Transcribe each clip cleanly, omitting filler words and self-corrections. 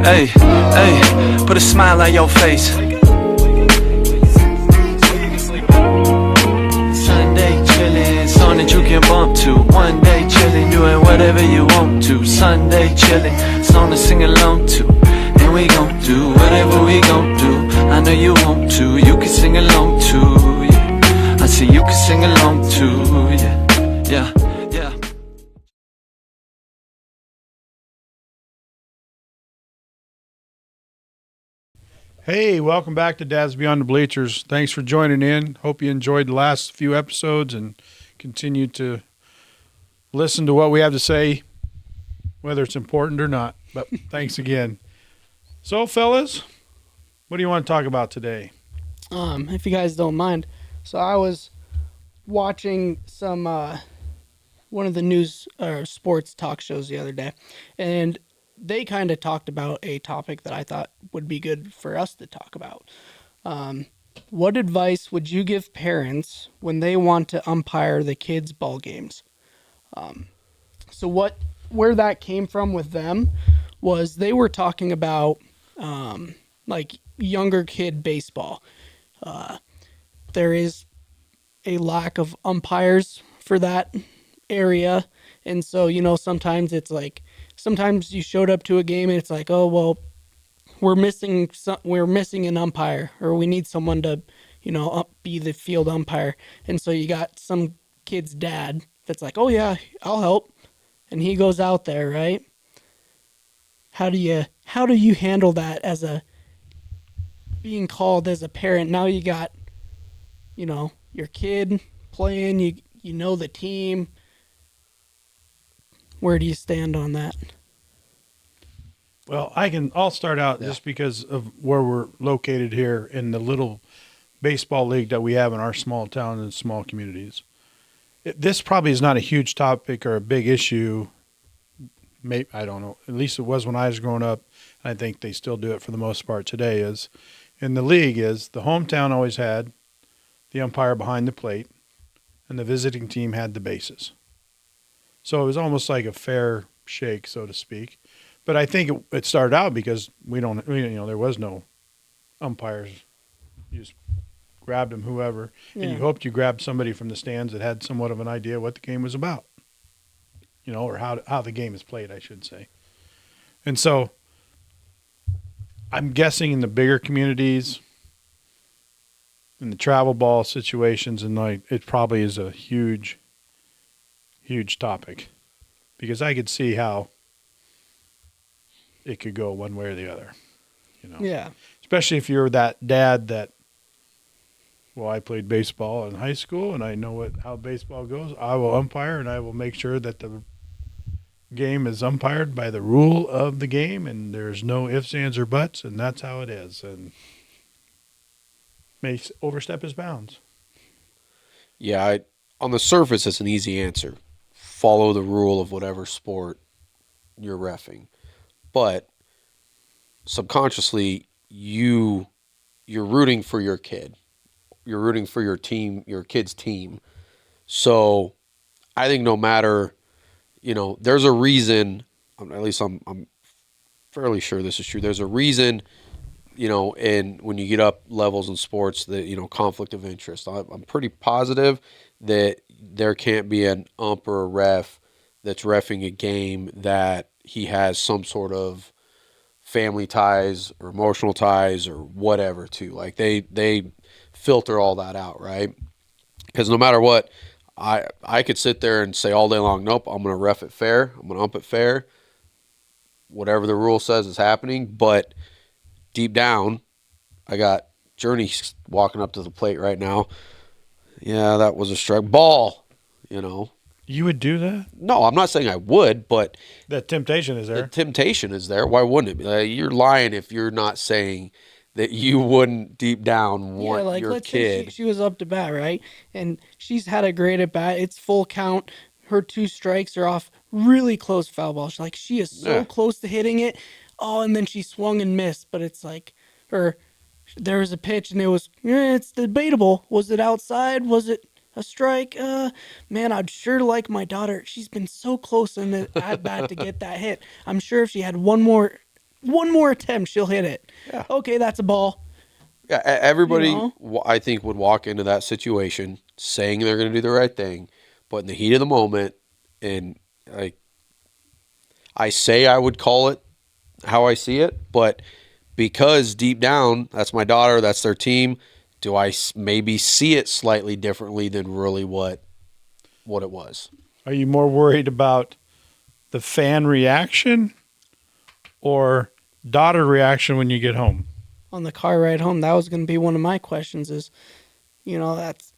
Hey, hey, put a smile on your face. Sunday chillin', song that you can bump to. One day chillin', doing whatever you want to. Sunday chillin', song to sing along to. And we gon' do whatever we gon' do. I know you want to, you can sing along too, yeah. I see you can sing along too, yeah, yeah, yeah. Hey, welcome back to Dad's Beyond the Bleachers. Thanks for joining in. Hope you enjoyed the last few episodes and continue to listen to what we have to say, whether it's important or not. But thanks again. So, fellas, what do you want to talk about today? If you guys don't mind. So I was watching some one of the news or sports talk shows the other day, and they kind of talked about a topic that I thought would be good for us to talk about. What advice would you give parents when they want to umpire the kids' ball games? Where that came from with them was they were talking about like younger kid baseball. There is a lack of umpires for that area. And so, sometimes it's like, sometimes you showed up to a game and it's like, oh, well, we're missing an umpire, or we need someone to, be the field umpire. And so you got some kid's dad that's like, oh yeah, I'll help. And he goes out there, right? How do you handle that as a being called as a parent? Now you got, your kid playing, you know the team. Where do you stand on that? Well, I'll start out just because of where we're located here in the little baseball league that we have in our small town and small communities. This probably is not a huge topic or a big issue. Maybe, I don't know. At least it was when I was growing up. I think they still do it for the most part today. Is in the league is the hometown always had the umpire behind the plate, and the visiting team had the bases. So it was almost like a fair shake, so to speak. But I think it started out because there was no umpires. You just grabbed them, whoever, and you hoped you grabbed somebody from the stands that had somewhat of an idea what the game was about, or how the game is played, I should say. And so I'm guessing in the bigger communities, in the travel ball situations, and it probably is a huge, huge topic, because I could see how it could go one way or the other, Yeah. Especially if you're that dad that, well, I played baseball in high school and I know how baseball goes. I will umpire and I will make sure that the game is umpired by the rule of the game, and there's no ifs, ands, or buts, and that's how it is. And may overstep his bounds. Yeah, on the surface, it's an easy answer. Follow the rule of whatever sport you're reffing. But subconsciously, you're rooting for your kid. You're rooting for your team, your kid's team. So I think no matter, there's a reason, at least I'm fairly sure this is true. There's a reason, and when you get up levels in sports, that, conflict of interest. I'm pretty positive that there can't be an ump or a ref that's reffing a game that he has some sort of family ties or emotional ties or whatever to. Like they filter all that out, right? Because no matter what, I could sit there and say all day long, nope, I'm going to ref it fair. I'm going to ump it fair. Whatever the rule says is happening. But deep down, I got Journey walking up to the plate right now. Yeah, that was a strike. Ball, You would do that? No, I'm not saying I would, but That temptation is there. the temptation is there. Why wouldn't it be? You're lying if you're not saying that you wouldn't deep down want your let's kid. say she was up to bat, right? And she's had a great at bat. It's full count. Her 2 strikes are off really close foul ball. She is so Yeah. close to hitting it. Oh, and then she swung and missed. But it's like, or there was a pitch and it's debatable. Was it outside? Was it a strike? Man, I'd sure like my daughter. She's been so close in the at bat to get that hit. I'm sure if she had one more one more attempt, she'll hit it. Yeah. Okay, that's a ball. Yeah, everybody, You I think, would walk into that situation saying they're going to do the right thing, but in the heat of the moment, and I say I would call it how I see it, but because deep down, that's my daughter, that's their team, do I maybe see it slightly differently than really what it was? Are you more worried about the fan reaction or daughter reaction when you get home? On the car ride home, that was going to be one of my questions is, that's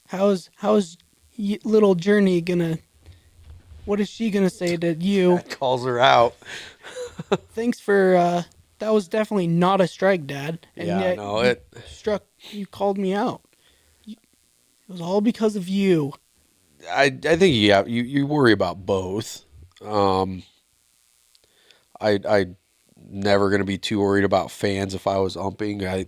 how's little Journey going to, what is she going to say to you? Calls her out. Thanks for, that was definitely not a strike, Dad. And Yeah, yet no, you called me out. It was all because of you. I think you worry about both. I never going to be too worried about fans if I was umping. I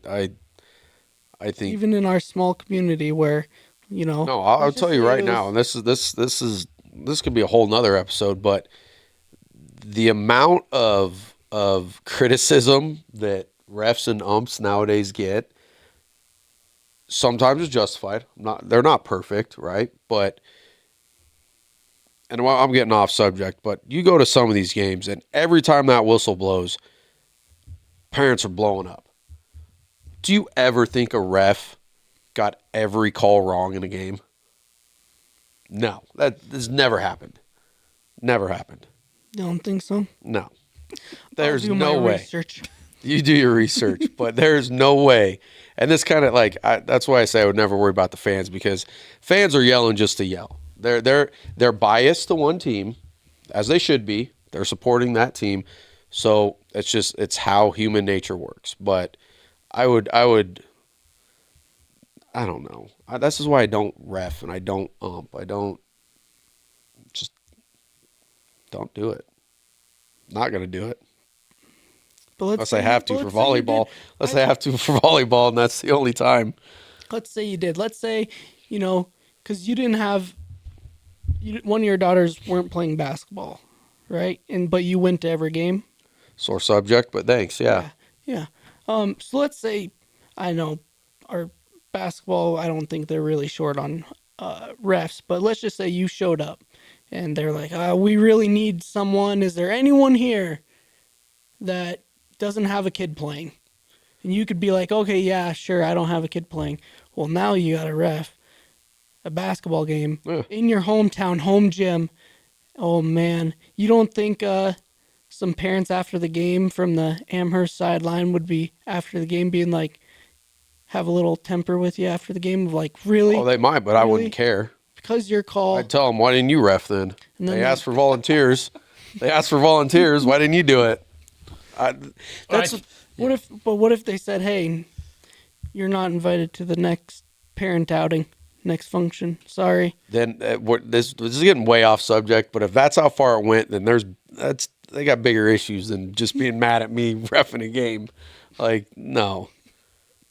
think Even in our small community where, no. I'll let's just tell you say right it now, was- and this could be a whole nother episode, but the amount of criticism that refs and umps nowadays get sometimes is justified. They're not perfect, right? But and I'm getting off subject, but you go to some of these games, and every time that whistle blows, parents are blowing up. Do you ever think a ref got every call wrong in a game? No, that has never happened. Never happened. You don't think so? No. I'll There's do no my way. research. You do your research, but there's no way. And this kind of that's why I say I would never worry about the fans, because fans are yelling just to yell. They're biased to one team, as they should be. They're supporting that team. So it's how human nature works. But I don't know. This is why I don't ref and I don't ump. I don't do it. Not going to do it. But Unless I have to for volleyball. Unless I have to for volleyball, and that's the only time. Let's say you did. Let's say, because you didn't have, one of your daughters weren't playing basketball, right? But you went to every game. Sore subject, but thanks. Yeah. Yeah. So let's say, I know our basketball, I don't think they're really short on refs, but let's just say you showed up and they're like, we really need someone. Is there anyone here that doesn't have a kid playing? And you could be like, okay, yeah, sure, I don't have a kid playing. Well, now you got to ref a basketball game in your hometown, home gym. Oh, man. You don't think some parents after the game from the Amherst sideline would be, after the game, being like, have a little temper with you after the game of like, really? Oh, they might, but I wouldn't care. Because your call. I'd tell them, why didn't you ref then? And then They asked for volunteers. Why didn't you do it? What if they said, hey, you're not invited to the next parent outing, next function? Sorry. Then this is getting way off subject, but if that's how far it went, then they got bigger issues than just being mad at me reffing a game. Like, no.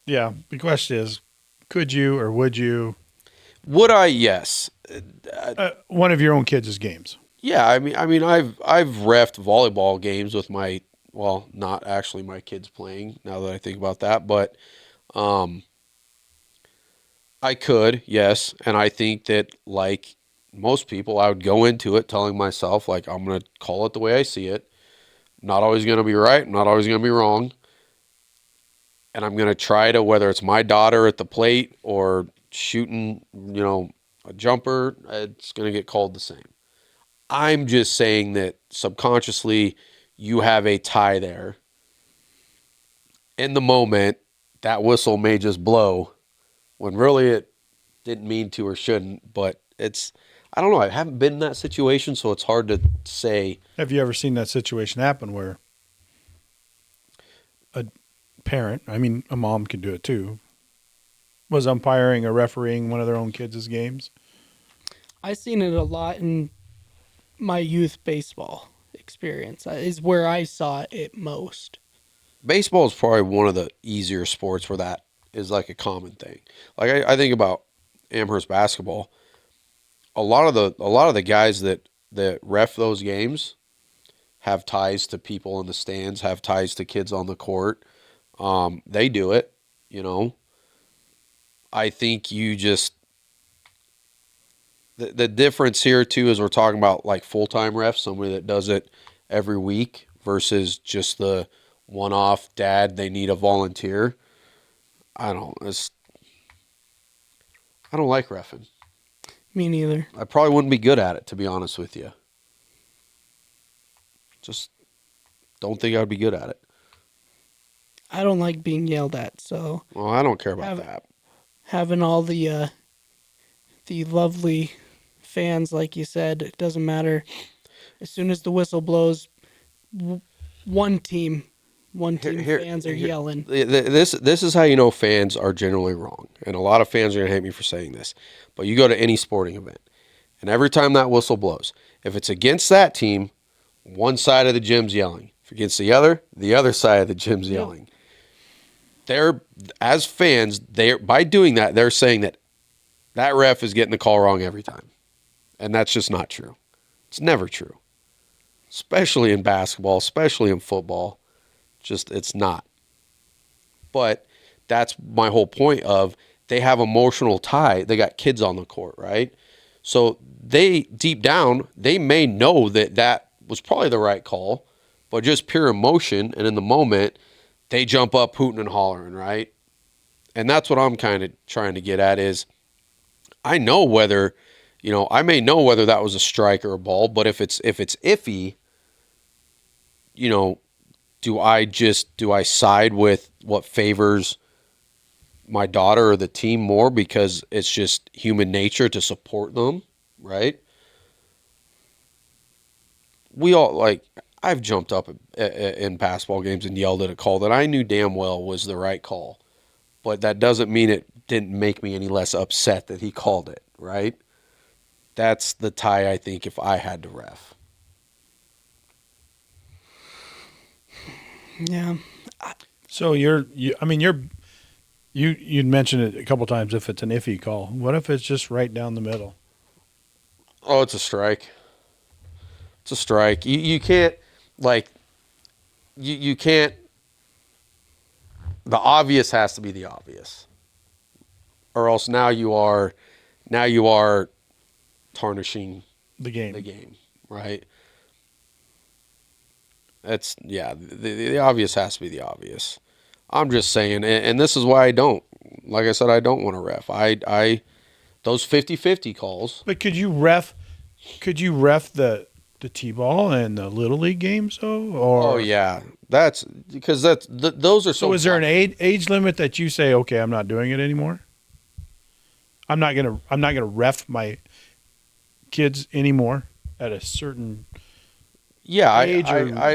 Yeah. The question is, could you or would you? Would I? Yes. One of your own kids' games. Yeah, I mean, I've reffed volleyball games with not actually my kids playing. Now that I think about that, but I could, yes, and I think that like most people, I would go into it telling myself like I'm gonna call it the way I see it. Not always gonna be right, not always gonna be wrong, and I'm gonna try to, whether it's my daughter at the plate or shooting, a jumper, it's gonna get called the same. I'm just saying that subconsciously you have a tie there. In the moment, that whistle may just blow when really it didn't mean to or shouldn't, but I don't know. I haven't been in that situation, so it's hard to say. Have you ever seen that situation happen where a parent, I mean, a mom could do it too, was umpiring or refereeing one of their own kids' games? I've seen it a lot in my youth baseball experience. Is where I saw it most. Baseball is probably one of the easier sports where that is like a common thing. Like I think about Amherst basketball. A lot of the guys that ref those games, have ties to people in the stands, have ties to kids on the court. They do it, you know. I think you just the difference here too is we're talking about like full-time refs, somebody that does it every week versus just the one-off dad, they need a volunteer. I don't like reffing. Me neither. I probably wouldn't be good at it, to be honest with you. Just don't think I would be good at it. I don't like being yelled at, so Well, I don't care about that. having all the lovely fans, like you said, it doesn't matter. As soon as the whistle blows, one team fans are yelling. This is how you know fans are generally wrong, and a lot of fans are gonna hate me for saying this. But you go to any sporting event, and every time that whistle blows, if it's against that team, one side of the gym's yelling. If against the other side of the gym's yelling. They're, as fans, by doing that, they're saying that ref is getting the call wrong every time. And that's just not true. It's never true. Especially in basketball, especially in football. Just, it's not. But that's my whole point of they have emotional tie. They got kids on the court, right? So they, deep down, they may know that was probably the right call, but just pure emotion, and in the moment, they jump up hooting and hollering, right? And that's what I'm kind of trying to get at is I know whether, I may know whether that was a strike or a ball, but if it's iffy, do I side with what favors my daughter or the team more because it's just human nature to support them, right? We all, I've jumped up in basketball games and yelled at a call that I knew damn well was the right call, but that doesn't mean it didn't make me any less upset that he called it, right? That's the tie, I think, if I had to ref. Yeah. So you'd mentioned it a couple times if it's an iffy call. What if it's just right down the middle? Oh, it's a strike. It's a strike. You can't, you can't, the obvious has to be the obvious. Or else now you are tarnishing The game. right? That's, the obvious has to be the obvious. I'm just saying, and this is why I don't, like I said, I don't want to ref. Those 50-50 calls. But could you ref the T-ball and the Little League games though? Or Oh yeah, that's because those are so. Is there an age limit that you say, okay, I'm not doing it anymore? I'm not gonna ref my kids anymore at a certain age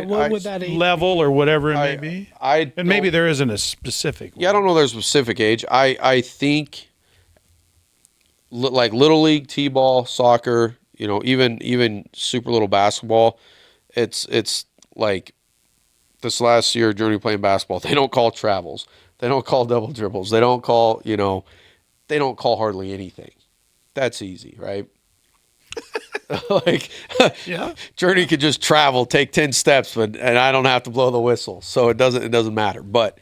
What would that age level or whatever it may be. And maybe there isn't a specific one. Yeah, I don't know. There's a specific age. I think like Little League, T-ball, soccer. Even super little basketball. It's like this last year, Journey playing basketball. They don't call travels. They don't call double dribbles. They don't call they don't call hardly anything. That's easy, right? Yeah. Journey could just travel, take 10 steps, and I don't have to blow the whistle. So it doesn't matter. But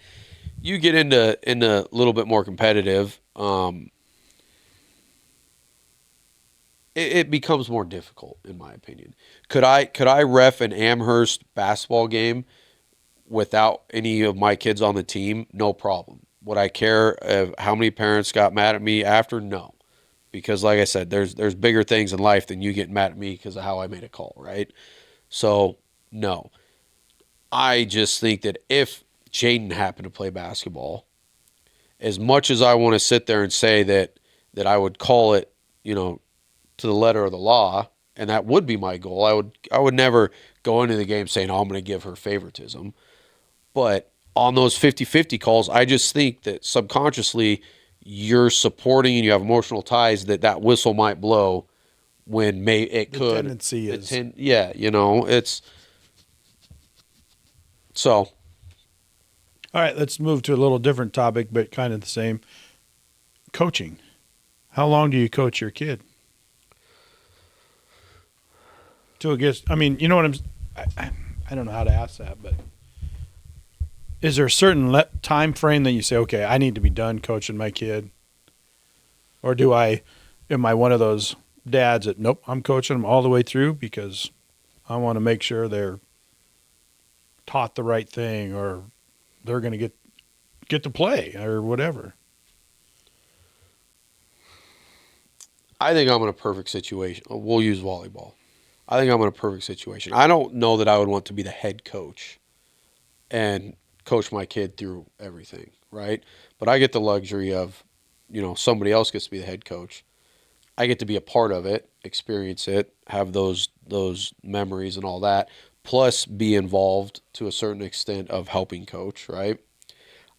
you get into a little bit more competitive, it becomes more difficult, in my opinion. Could I ref an Amherst basketball game without any of my kids on the team? No problem. Would I care of how many parents got mad at me after? No. Because like I said, there's bigger things in life than you getting mad at me because of how I made a call, right? So, no. I just think that if Jaden happened to play basketball, as much as I want to sit there and say that I would call it, to the letter of the law, and that would be my goal. I would never go into the game saying, I'm going to give her favoritism. But on those 50-50 calls, I just think that subconsciously you're supporting and you have emotional ties that whistle might blow when it could. The tendency is. It's so. All right, let's move to a little different topic, but kind of the same. Coaching. How long do you coach your kid? Till it gets, you know what I don't know how to ask that, but is there a certain time frame that you say, okay, I need to be done coaching my kid? Or am I one of those dads that, nope, I'm coaching them all the way through because I want to make sure they're taught the right thing or they're going to get to play or whatever? I think I'm in a perfect situation. We'll use volleyball. I think I'm in a perfect situation. I don't know that I would want to be the head coach and coach my kid through everything, right? But I get the luxury of, somebody else gets to be the head coach. I get to be a part of it, experience it, have those memories and all that, plus be involved to a certain extent of helping coach, right?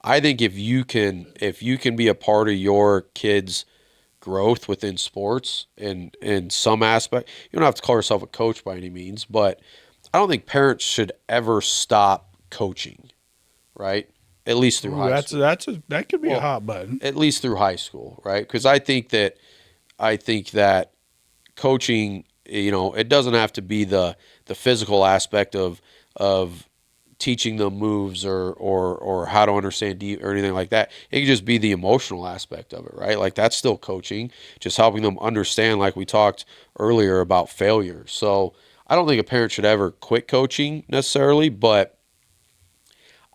I think if you can be a part of your kids' growth within sports and in some aspect, you don't have to call yourself a coach by any means, but I don't think parents should ever stop coaching, right? At least through high school. That could be a hot button. At least through high school, right? Because I think that coaching, it doesn't have to be the physical aspect of teaching them moves or how to understand deep or anything like that. It can just be the emotional aspect of it, right? Like that's still coaching, just helping them understand, like we talked earlier about failure. So I don't think a parent should ever quit coaching necessarily, but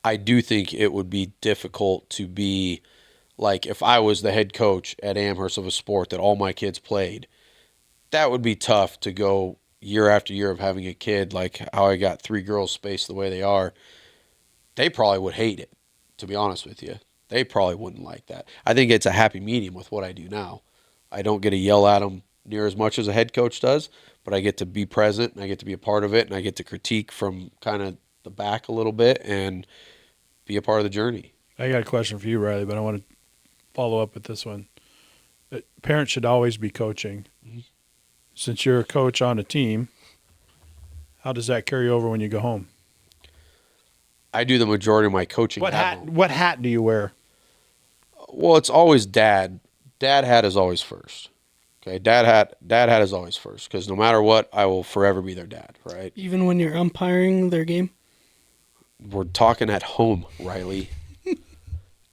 I do think it would be difficult to be like if I was the head coach at Amherst of a sport that all my kids played, that would be tough to go year after year of having a kid like how I got 3 girls spaced the way they are. They probably would hate it, to be honest with you. They probably wouldn't like that. I think it's a happy medium with what I do now. I don't get to yell at them near as much as a head coach does, but I get to be present and I get to be a part of it and I get to critique from kind of the back a little bit and be a part of the journey. I got a question for you, Riley, but I want to follow up with this one. Parents should always be coaching. Mm-hmm. Since you're a coach on a team, how does that carry over when you go home? I do the majority of my coaching. What hat do you wear? Well, it's always dad. Dad hat is always first. Okay, dad hat is always first because no matter what, I will forever be their dad, right? Even when you're umpiring their game? We're talking at home, Riley.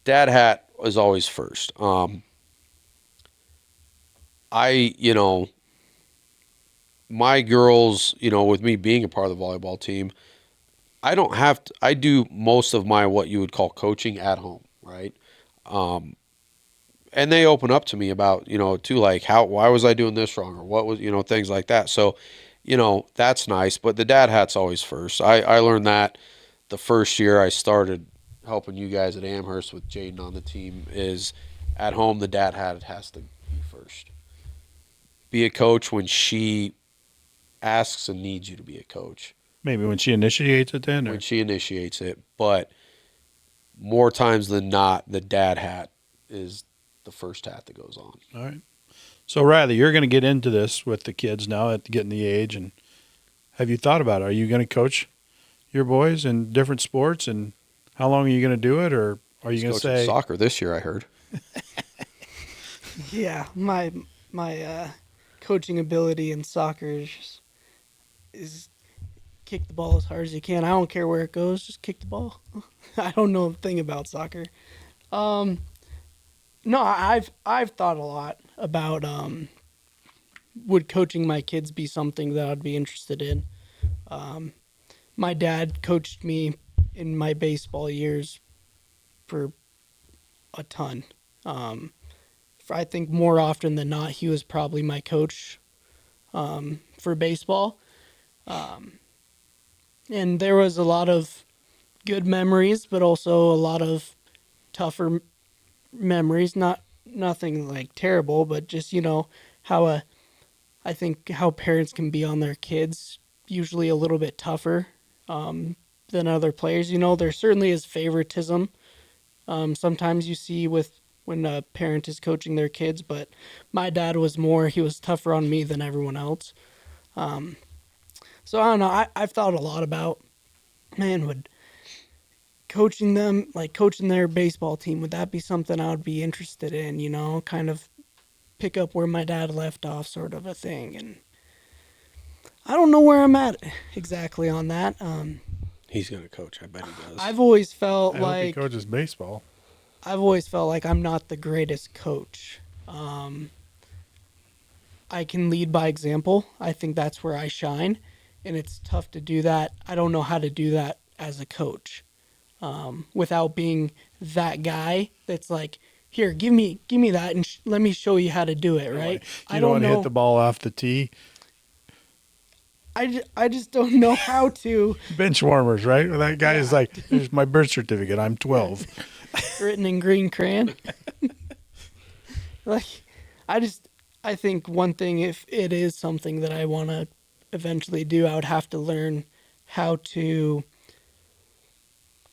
Dad hat is always first. My girls, with me being a part of the volleyball team, I don't have to, I do most of my, what you would call coaching at home, right? And they open up to me about, too, like why was I doing this wrong or what was, things like that. So, that's nice, but the dad hat's always first. I learned that the first year I started helping you guys at Amherst with Jaden on the team is at home, the dad hat has to be first. Be a coach when she asks and needs you to be a coach. Maybe when she initiates it then? When she initiates it. But more times than not, the dad hat is the first hat that goes on. All right. So, Riley, you're going to get into this with the kids now at getting the age. And have you thought about it? Are you going to coach your boys in different sports? And how long are you going to do it? Or are you going to say soccer this year, I heard. Yeah, my coaching ability in soccer is kick the ball as hard as you can. I don't care where it goes, just kick the ball. I don't know a thing about soccer. No, I've thought a lot about would coaching my kids be something that I'd be interested in. My dad coached me in my baseball years for a ton. I think more often than not, he was probably my coach for baseball. And there was a lot of good memories, but also a lot of tougher memories. Nothing like terrible, but just, how I think how parents can be on their kids, usually a little bit tougher than other players. There certainly is favoritism. Sometimes you see when a parent is coaching their kids, but my dad he was tougher on me than everyone else. So I don't know. I've thought a lot about, would coaching them, like coaching their baseball team, would that be something I would be interested in, kind of pick up where my dad left off sort of a thing. And I don't know where I'm at exactly on that. He's gonna coach. I bet he does. I've always felt I hope he like coaches baseball. I'm not the greatest coach. I can lead by example. I think that's where I shine, and it's tough to do that. I don't know how to do that as a coach without being that guy that's like, here, give me that, and let me show you how to do it. Right? You don't want to hit the ball off the tee. I just don't know how to. Bench warmers, right? That guy is like, here's my birth certificate. I'm 12. Written in green crayon. Like, I think one thing, if it is something that I want to eventually do, I would have to learn how to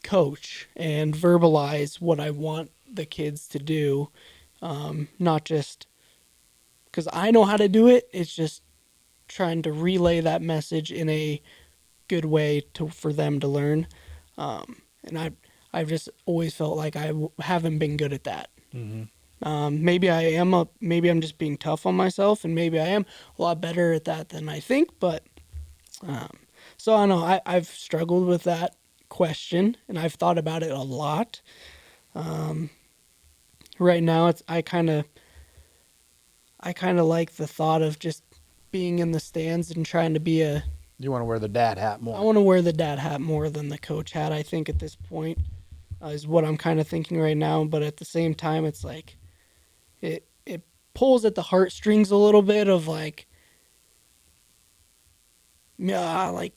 coach and verbalize what I want the kids to do. Not just because I know how to do it, it's just trying to relay that message in a good way for them to learn. And I've just always felt like I haven't been good at that. Maybe I am maybe I'm just being tough on myself, and maybe I am a lot better at that than I think. But so I don't know. I've struggled with that question, and I've thought about it a lot. Right now, I kind of like the thought of just being in the stands and trying to be You want to wear the dad hat I more. want to wear the dad hat more than the coach hat. I think at this point is what I'm kind of thinking right now. But at the same time, it's like it pulls at the heartstrings a little bit of like, yeah, like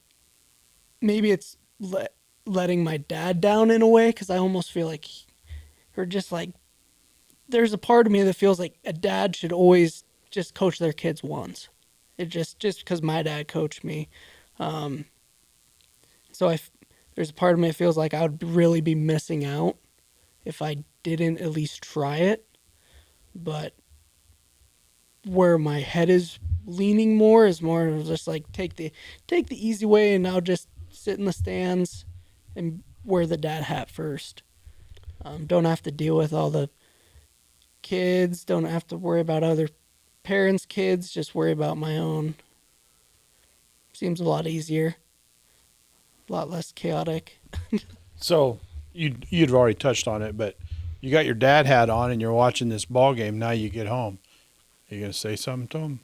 maybe it's letting my dad down in a way, because I almost feel like, or just like, there's a part of me that feels like a dad should always just coach their kids once. It just because my dad coached me. So there's a part of me that feels like I would really be missing out if I didn't at least try it. But where my head is leaning more is more of just like take the easy way, and I'll just sit in the stands and wear the dad hat first. Don't have to deal with all the kids. Don't have to worry about other parents' kids. Just worry about my own. Seems a lot easier, a lot less chaotic. So you'd already touched on it, but you got your dad hat on and you're watching this ball game. Now you get home. Are you going to say something to him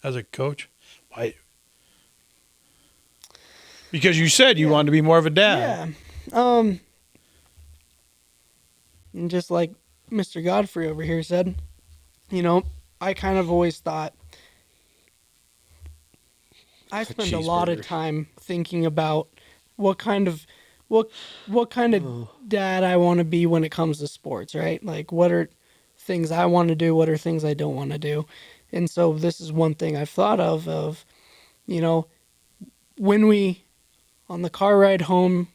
as a coach? Why? Because you said you wanted to be more of a dad. Yeah. And just like Mr. Godfrey over here said, I kind of always thought I spend a lot of time thinking about what kind of dad I want to be when it comes to sports, right? Like, what are things I want to do, what are things I don't want to do. And so this is one thing I've thought of, when we on the car ride home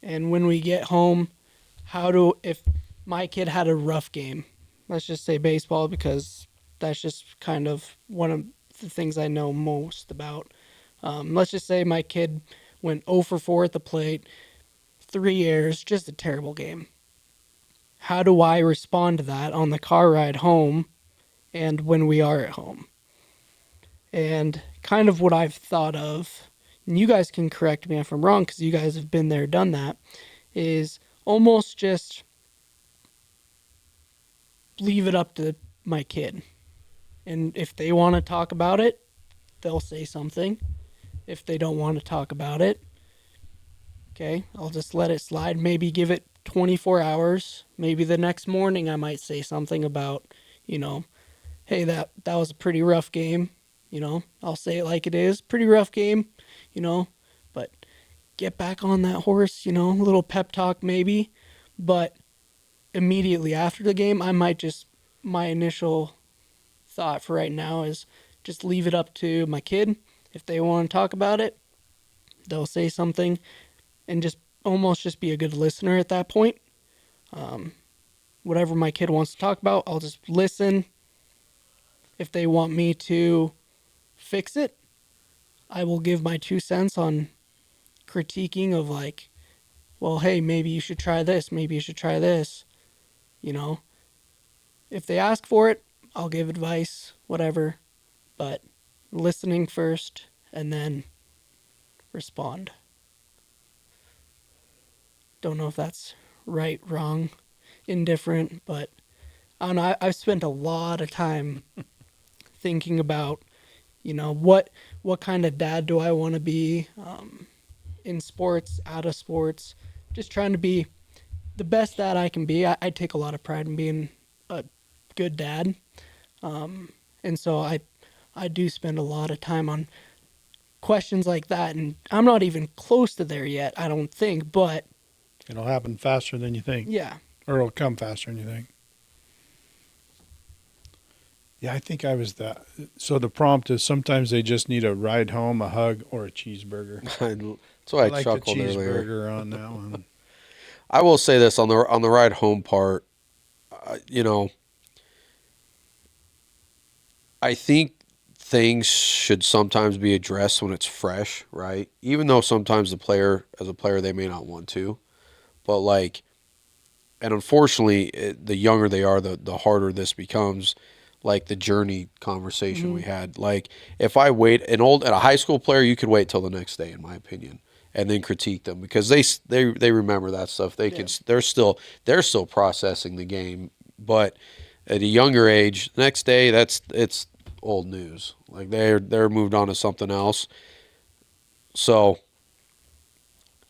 and when we get home, if my kid had a rough game, let's just say baseball, because that's just kind of one of the things I know most about. Let's just say my kid went 0 for 4 at the plate, 3 errors, just a terrible game. How do I respond to that on the car ride home and when we are at home? And kind of what I've thought of, and you guys can correct me if I'm wrong because you guys have been there, done that, is almost just leave it up to my kid. And if they want to talk about it, they'll say something. If they don't want to talk about it, okay, I'll just let it slide. Maybe give it 24 hours. Maybe the next morning I might say something about, hey, that was a pretty rough game. I'll say it like it is. Pretty rough game, but get back on that horse, a little pep talk maybe. But immediately after the game, my initial thought for right now is just leave it up to my kid. If they want to talk about it, they'll say something, and just almost just be a good listener at that point. Whatever my kid wants to talk about, I'll just listen. If they want me to fix it, I will give my 2 cents on critiquing of like, well, hey, maybe you should try this. Maybe you should try this. If they ask for it, I'll give advice, whatever. But listening first and then respond. Don't know if that's right, wrong, indifferent, but I don't know. I've spent a lot of time thinking about, what kind of dad do I want to be, in sports, out of sports, just trying to be the best dad I can be. I take a lot of pride in being a good dad, and so I do spend a lot of time on questions like that, and I'm not even close to there yet, I don't think, but It'll happen faster than you think, yeah. or it'll come faster than you think. Yeah, I think I was that. So the prompt is sometimes they just need a ride home, a hug, or a cheeseburger. That's why I like the chuckled earlier. cheeseburger on that one. I will say this on the ride home part. You know, I think things should sometimes be addressed when it's fresh, right? Even though sometimes as a player, they may not want to, but like, and unfortunately, the younger they are, the harder this becomes. Like the journey conversation we had. Like if I wait, at a high school player, you could wait till the next day, in my opinion, and then critique them because they remember that stuff. They can they're still processing the game, but at a younger age, the next day it's old news. Like they're moved on to something else. So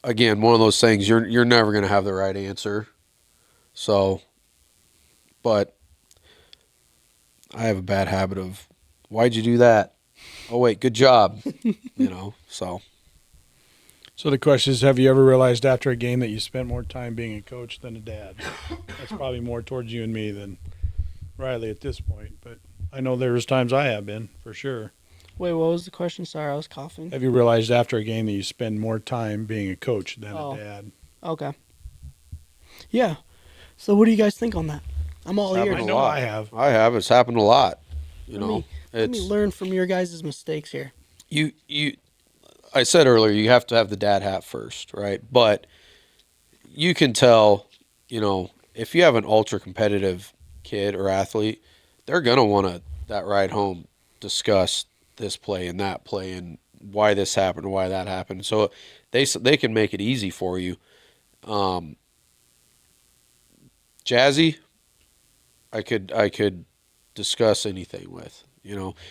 again, one of those things you're never going to have the right answer. So, but I have a bad habit of, why'd you do that? Oh wait, good job. So. So the question is, have you ever realized after a game that you spent more time being a coach than a dad? That's probably more towards you and me than Riley at this point, but I know there's times I have been, for sure. Wait, what was the question? Sorry, I was coughing. Have you realized after a game that you spend more time being a coach than a dad? Okay. Yeah. So what do you guys think on that? I'm all ears. I know I have. I have. It's happened a lot. Let me learn from your guys' mistakes here. I said earlier, you have to have the dad hat first, right? But you can tell, if you have an ultra competitive kid or athlete, they're going to want that ride home discuss this play and that play and why this happened and why that happened. So they can make it easy for you. Jazzy, I could discuss anything with.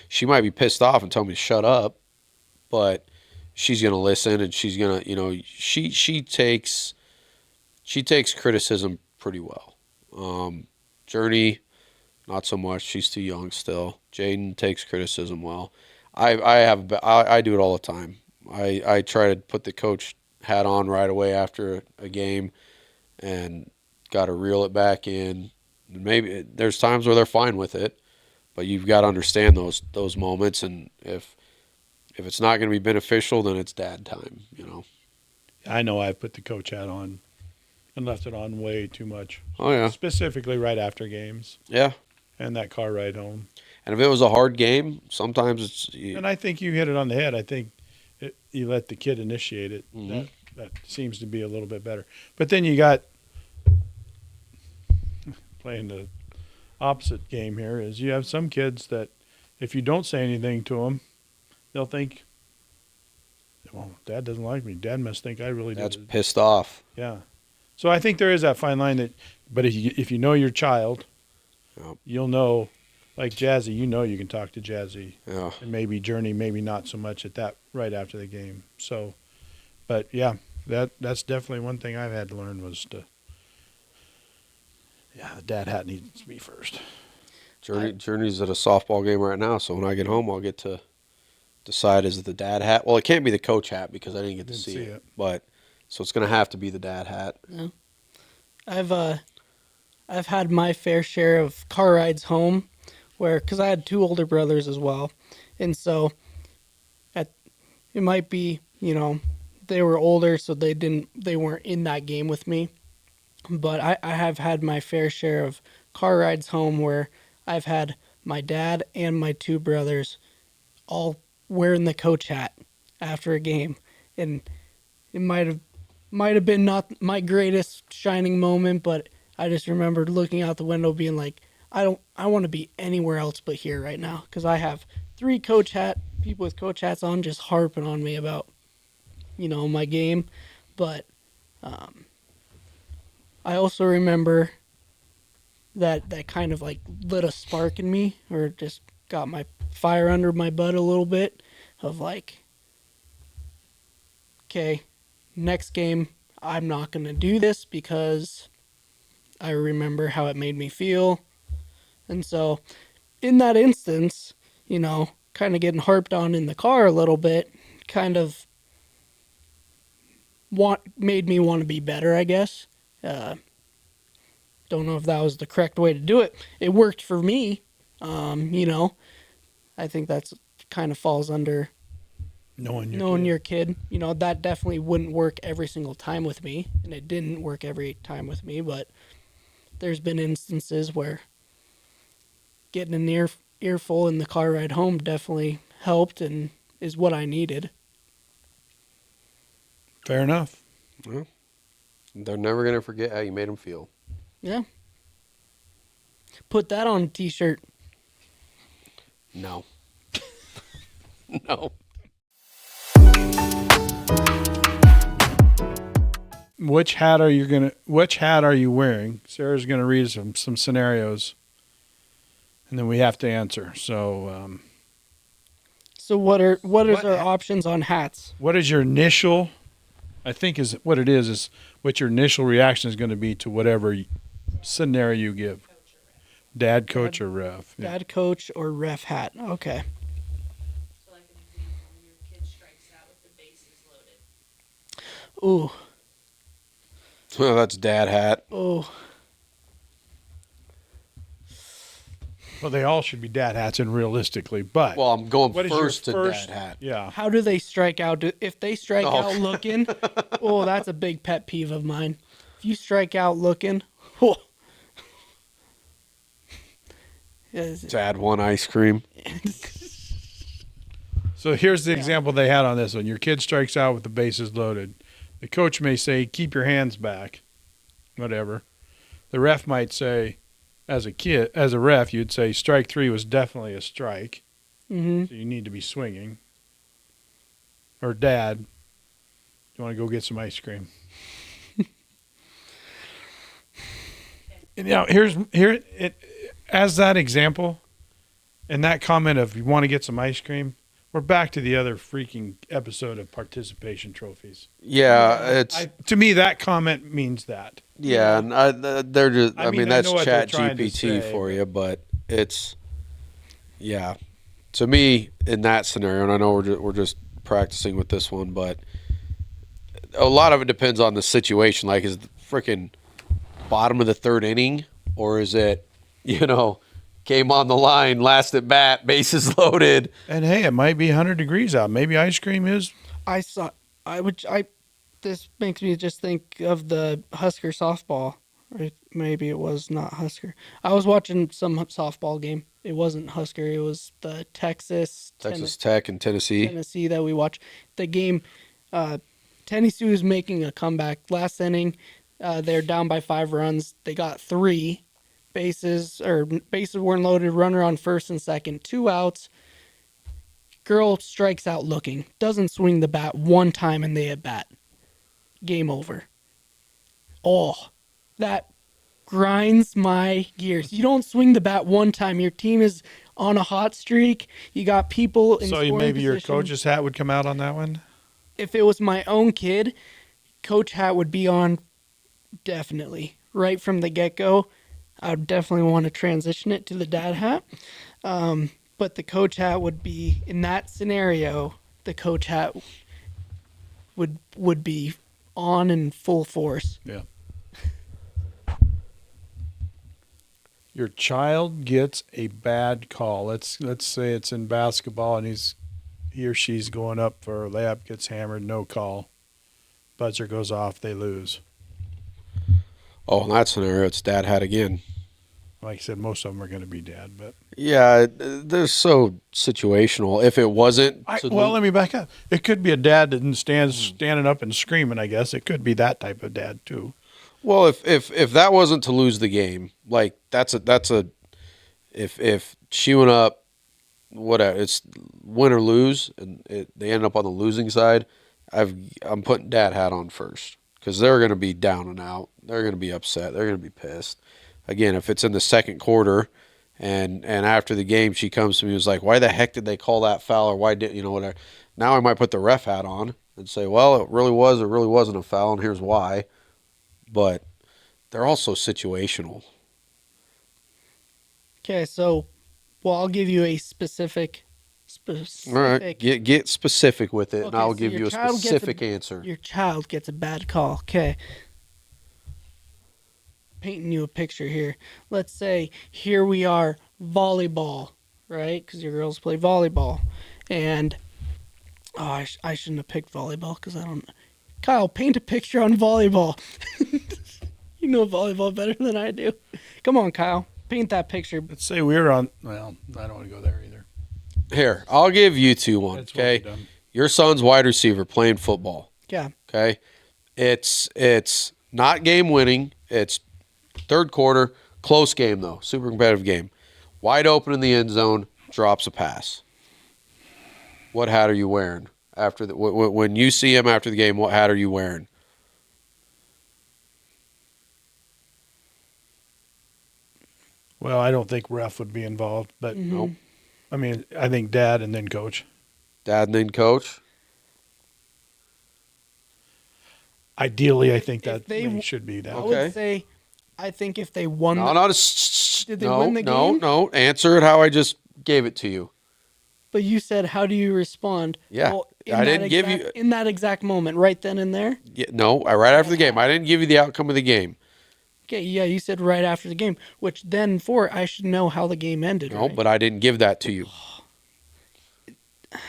She might be pissed off and tell me to shut up, but she's gonna listen and she's gonna, she takes criticism pretty well. Journey, not so much. She's too young still. Jaden takes criticism well. I do it all the time. I try to put the coach hat on right away after a game, and got to reel it back in. Maybe there's times where they're fine with it, but you've got to understand those moments. And if it's not going to be beneficial, then it's dad time. I know I put the coach hat on and left it on way too much. Oh yeah, specifically right after games. Yeah, and that car ride home. And if it was a hard game, sometimes it's. And I think you hit it on the head. I think you let the kid initiate it. Mm-hmm. That seems to be a little bit better. But then you got playing the opposite game here is you have some kids that if you don't say anything to them, they'll think, well, Dad doesn't like me. Dad must think I really do. That's pissed off. Yeah. So I think there is that fine line but if you know your child, you'll know, like Jazzy, you can talk to Jazzy. Yeah. And maybe Journey, maybe not so much at that right after the game. So, but yeah, that's definitely one thing I've had to learn was the dad hat needs to be first. Journey's at a softball game right now, so when I get home, I'll get to decide is it the dad hat. Well, it can't be the coach hat because I didn't get to see it. But so it's going to have to be the dad hat. Yeah. I've had my fair share of car rides home, because I had two older brothers as well, and so it might be they were older, so they weren't in that game with me. But I have had my fair share of car rides home where I've had my dad and my two brothers all wearing the coach hat after a game. And it might have been not my greatest shining moment, but I just remember looking out the window being like, I want to be anywhere else but here right now, because I have 3 coach hat people with coach hats on just harping on me about, my game. But I also remember that kind of like lit a spark in me, or just got my fire under my butt a little bit of like, okay, next game, I'm not going to do this because I remember how it made me feel. And so in that instance, kind of getting harped on in the car a little bit, kind of made me want to be better, I guess. Don't know if that was the correct way to do it. It worked for me. I think that's kind of falls under knowing your kid. That definitely wouldn't work every single time with me, and it didn't work every time with me, but there's been instances where getting an earful in the car ride home definitely helped and is what I needed. Fair enough. Well, they're never going to forget how you made them feel. Yeah. Put that on a t-shirt. No. No. Which hat are you wearing? Sarah's gonna read some scenarios, and then we have to answer. So So what is our options on hats? what is your initial, I think is what it is what your initial reaction is going to be to whatever scenario you give. Dad, coach, or ref. Yeah. Dad, coach, or ref hat. Okay. So like an example, your kid strikes out with the bases loaded. Ooh. Well, that's dad hat. Oh. Well, they all should be dad hats, and realistically, but Well, I'm going what is your first to dad hat. Yeah. How do they strike out? If they strike out looking, oh, that's a big pet peeve of mine. If you strike out looking, oh. Dad won ice cream. So here's the example they had on this one. Your kid strikes out with the bases loaded. The coach may say, keep your hands back, whatever. The ref might say, as a ref, you'd say strike 3 was definitely a strike. Mm-hmm. So you need to be swinging. Or dad, you want to go get some ice cream? As that example, and that comment of you want to get some ice cream, we're back to the other freaking episode of participation trophies. Yeah, To me, that comment means that. Yeah, and they're just. I mean, I that's know what they're Chat trying to GPT say, for you, but it's. Yeah, to me in that scenario, and I know we're just practicing with this one, but a lot of it depends on the situation. Like, is the freaking bottom of the third inning, or is it, game on the line, last at bat, bases loaded? And hey, it might be 100 degrees out. Maybe ice cream is. This makes me just think of the Husker softball. Or maybe it was not Husker. I was watching some softball game. It wasn't Husker. It was the Texas Tech and Tennessee that we watched. The game, Tennessee was making a comeback. Last inning, they're down by 5 runs. They got 3 bases weren't loaded. Runner on first and second. 2 outs. Girl strikes out looking. Doesn't swing the bat one time in the at bat. Game over. Oh, that grinds my gears. You don't swing the bat one time. Your team is on a hot streak. You got people in scoring Maybe your position. coach's hat would come out on that one? If it was my own kid, coach hat would be on definitely. Right from the get-go, I would definitely want to transition it to the dad hat. But the coach hat would be, in that scenario, the coach hat would be on in full force. Yeah. Your child gets a bad call. Let's say it's in basketball and he or she's going up for a layup, gets hammered, no call. Buzzer goes off, they lose. Oh, in that scenario, it's dad hat again. Like I said, most of them are going to be dad, but Yeah, they're so situational. If it wasn't, let me back up. It could be a dad that standing up and screaming. I guess it could be that type of dad too. well, if that wasn't to lose the game, like that's a if she went up it's win or lose, and they end up on the losing side, I'm putting dad hat on first because they're going to be down and out. They're going to be upset. They're going to be pissed. Again, if it's in the second quarter, and after the game she comes to me and was like, "Why the heck did they call that foul?" Or why did whatever? Now I might put the ref hat on and say, "Well, it really was. It really wasn't a foul, and here's why." But they're also situational. Okay, so, well, I'll give you a specific. All right, get specific with it, and Okay, I'll so give your you a child gets specific answer. Your child gets a bad call. Okay. Painting you a picture here. Let's say here we are, volleyball, right? Because your girls play volleyball. And, I shouldn't have picked volleyball because I don't. Kyle, paint a picture on volleyball. You know volleyball better than I do. Come on, Kyle. Paint that picture. Let's say we were on. Well, I don't want to go there either. Here, I'll give you two one. That's what we've Okay, done. your son's wide receiver playing football. Yeah. Okay, it's not game winning. It's third quarter, close game though, super competitive game. Wide open in the end zone, drops a pass. What hat are you wearing after the when you see him after the game? What hat are you wearing? Well, I don't think ref would be involved, but Nope. I mean, I think dad and then coach. Dad and then coach. Ideally, I think If that they- should be that. I Okay. would say, I think if they won. No, not a. Did they no, win the no, game? no. Answer it how I just gave it to you. But you said, how do you respond? Yeah, in I that didn't give exact- you- in that exact moment, right then and there. Yeah, no, right after the game. I didn't give you the outcome of the game. Okay, yeah, you said right after the game, which then I should know how the game ended. No, right? but I didn't give that to you.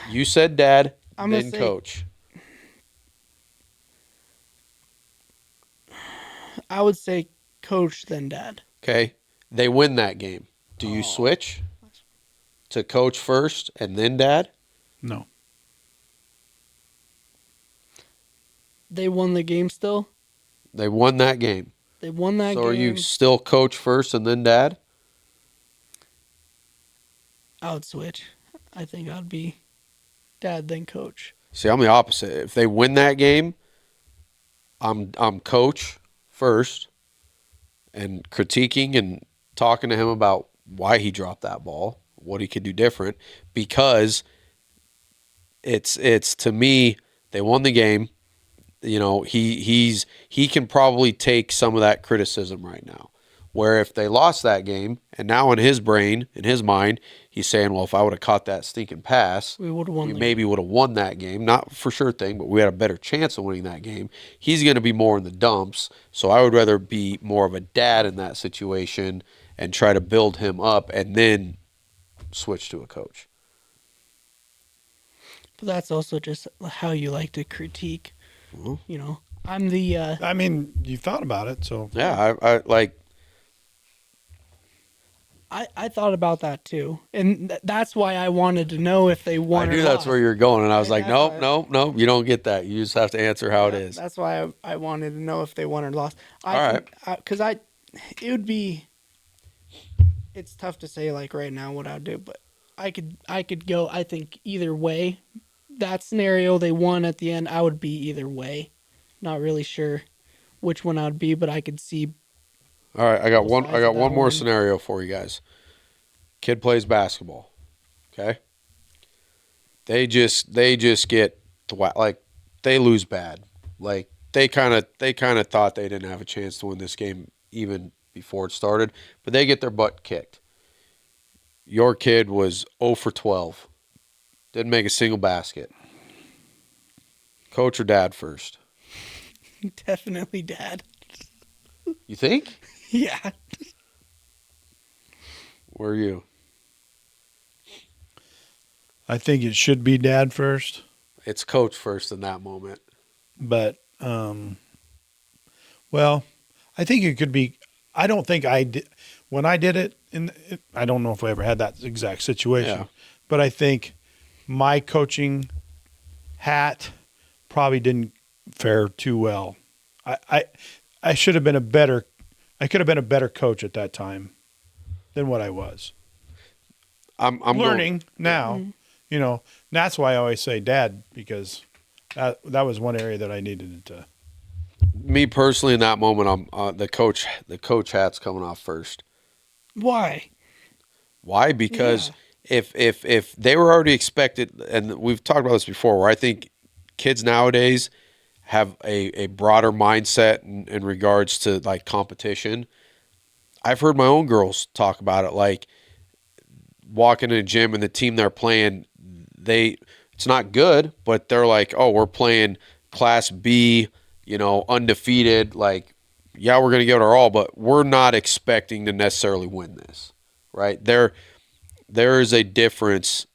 You said dad, I'm gonna then say- coach. I would say coach then dad. Okay, they win that game. Do Oh. you switch to coach first and then dad? No, They won the game still. They won that game. They won that So game. are you still coach first and then dad? I would switch. I think I'd be dad then coach. See, I'm the opposite. If they win that game, I'm coach first and critiquing and talking to him about why he dropped that ball, what he could do different, because it's to me, they won the game. He can probably take some of that criticism right now. Where if they lost that game, and now in his brain, in his mind, he's saying, well, if I would have caught that stinking pass, We would have won. we the maybe would have won that game. Not for sure thing, but we had a better chance of winning that game. He's going to be more in the dumps. So I would rather be more of a dad in that situation and try to build him up and then switch to a coach. But that's also just how you like to critique. Mhm. You know, I'm the. I mean, you thought about it, so Yeah, I like. I thought about that too, and that's why I wanted to know if they I won. knew or that's lost. where you're going, and I was Right, like, that's nope, why- nope, you don't get that. You just have to answer how it is. That's why I wanted to know if they won or lost. All right. Because it would be. It's tough to say like right now what I'd do, but I could go. I think either way. That scenario they won at the end, I would be either way. Not really sure which one I'd be, but I could see. All right, I got Both one. sides I got of that one more one. scenario for you guys. Kid plays basketball. Okay. They just get like they lose bad. Like they kind of thought they didn't have a chance to win this game even before it started, but they get their butt kicked. Your kid was 0 for 12. Didn't make a single basket. Coach or dad first? Definitely dad. You think? Yeah. Where are you? I think it should be dad first. It's coach first in that moment. But well, I think it could be. I don't think I did when I did it. I don't know if I ever had that exact situation, Yeah. but I think my coaching hat probably didn't fare too well. I should have been a better. I could have been a better coach at that time than what I was. I'm learning now. You know, that's why I always say dad, because that was one area that I needed to. Me personally, in that moment, I'm the coach. The coach hat's coming off first. Why? Why? Because if they were already expected, and we've talked about this before, where I think kids nowadays have a broader mindset in regards to like competition. I've heard my own girls talk about it, like walking in a gym and the team they're playing, it's not good, but they're like, oh, we're playing Class B, undefeated. Like, yeah, we're going to give it our all, but we're not expecting to necessarily win this, right? There is a difference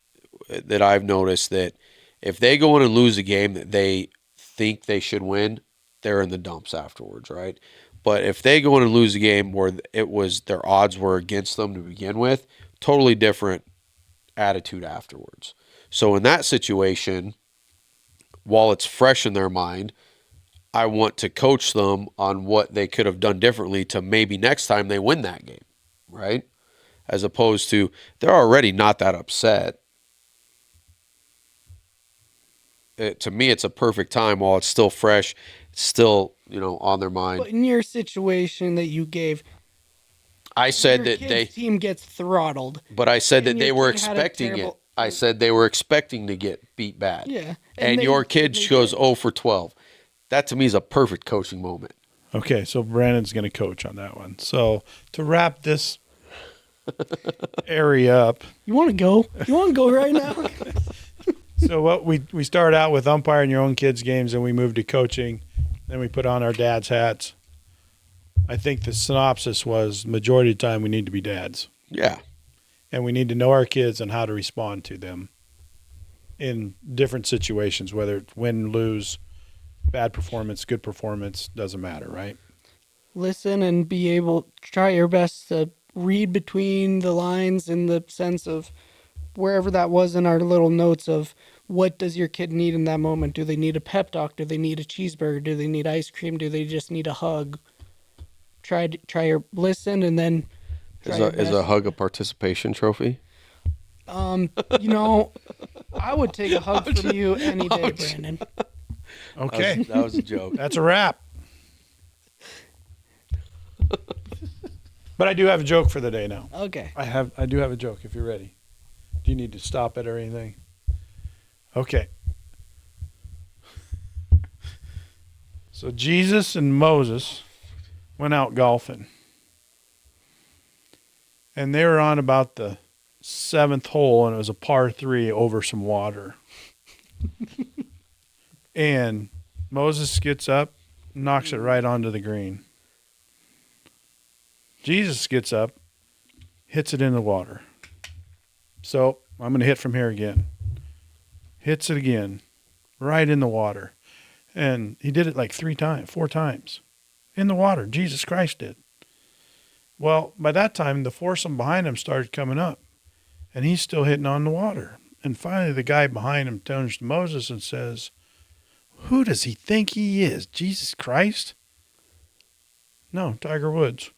that I've noticed that if they go in and lose a game that they think they should win, they're in the dumps afterwards, right? But if they go in and lose a game where their odds were against them to begin with, totally different attitude afterwards. So in that situation, while it's fresh in their mind, I want to coach them on what they could have done differently to maybe next time they win that game, right? As opposed to they're already not that upset. To me, it's a perfect time while it's still fresh, it's still, on their mind. But in your situation that you gave, I said your that kid's team gets throttled. but I said and that they your were kid had a expecting it. terrible- I said they were expecting to get beat bad. Yeah. And they- your kid they goes did. 0 for 12. That to me is a perfect coaching moment. Okay, so Brandon's going to coach on that one. So to wrap this area up, You want to go? You want to go right now? so what we started out with umpiring your own kids' games, and we moved to coaching. Then we put on our dad's hats. I think the synopsis was majority of the time we need to be dads, Yeah. and we need to know our kids and how to respond to them in different situations, whether it's win, lose, bad performance, good performance, doesn't matter, right? Listen and be able try your best to read between the lines in the sense of wherever that was in our little notes of what does your kid need in that moment? Do they need a pep talk? Do they need a cheeseburger? Do they need ice cream? Do they just need a hug? Try your listen and then try your Is a best. hug a participation trophy? I would take a hug from you any day, Brandon. Okay, That was a joke. that's a wrap. But I do have a joke for the day now. Okay. I do have a joke if you're ready. Do you need to stop it or anything? Okay. So Jesus and Moses went out golfing. And they were on about the 7th hole, and it was a par 3 over some water. And Moses gets up, knocks it right onto the green. Jesus gets up, hits it in the water. So I'm going to hit from here again. Hits it again, right in the water. And he did it like 4 times in the water. Jesus Christ did. Well, by that time, the foursome behind him started coming up, and he's still hitting on the water. And finally, the guy behind him turns to Moses and says, "Who does he think he is? Jesus Christ?" No, Tiger Woods.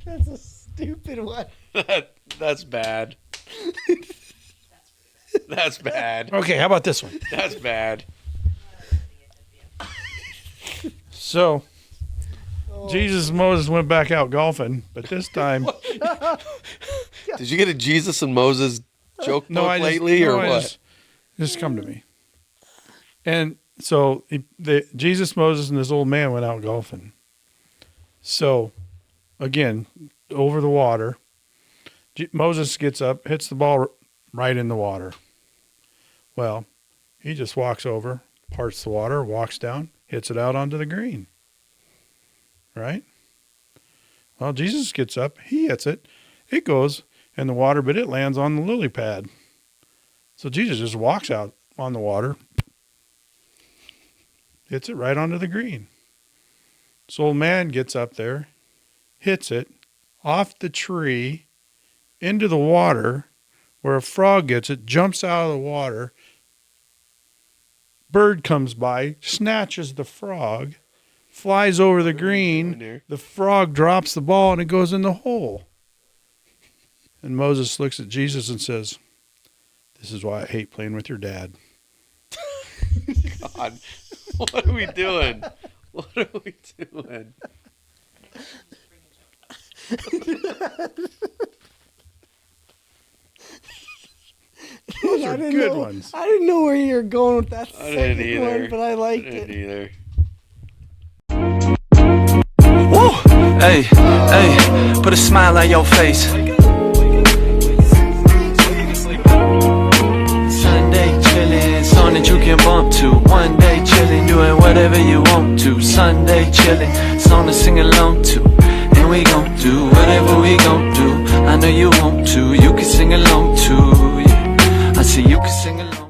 That's a stupid one. That's bad. That's bad. Okay, how about this one? That's bad. So, Jesus and Moses went back out golfing, but this time, Did you get a Jesus and Moses joke no, book I just, lately no, or I what? just come to me. And so, Jesus, Moses, and this old man went out golfing. So, again, over the water, Moses gets up, hits the ball right in the water. Well, he just walks over, parts the water, walks down, hits it out onto the green. Right? Well, Jesus gets up, he hits it, it goes in the water, but it lands on the lily pad. So Jesus just walks out on the water, hits it right onto the green. This old man gets up there, hits it off the tree into the water where a frog gets it, jumps out of the water, bird comes by, snatches the frog, flies over the green. The frog drops the ball and it goes in the hole. And Moses looks at Jesus and says, "This is why I hate playing with your dad." God, what are we doing? What are we doing? Those are good ones. I didn't know where you were going with that I didn't second either. one, but I liked it. Either. Woo! Hey, hey, put a smile on your face. Sunday chillin', song that you can bump to. One day chillin', doing whatever you want to. Sunday chillin', song to sing along to. And we gon' do whatever we gon' do. I know you want to, you can sing along too. Yeah. I see you can sing along.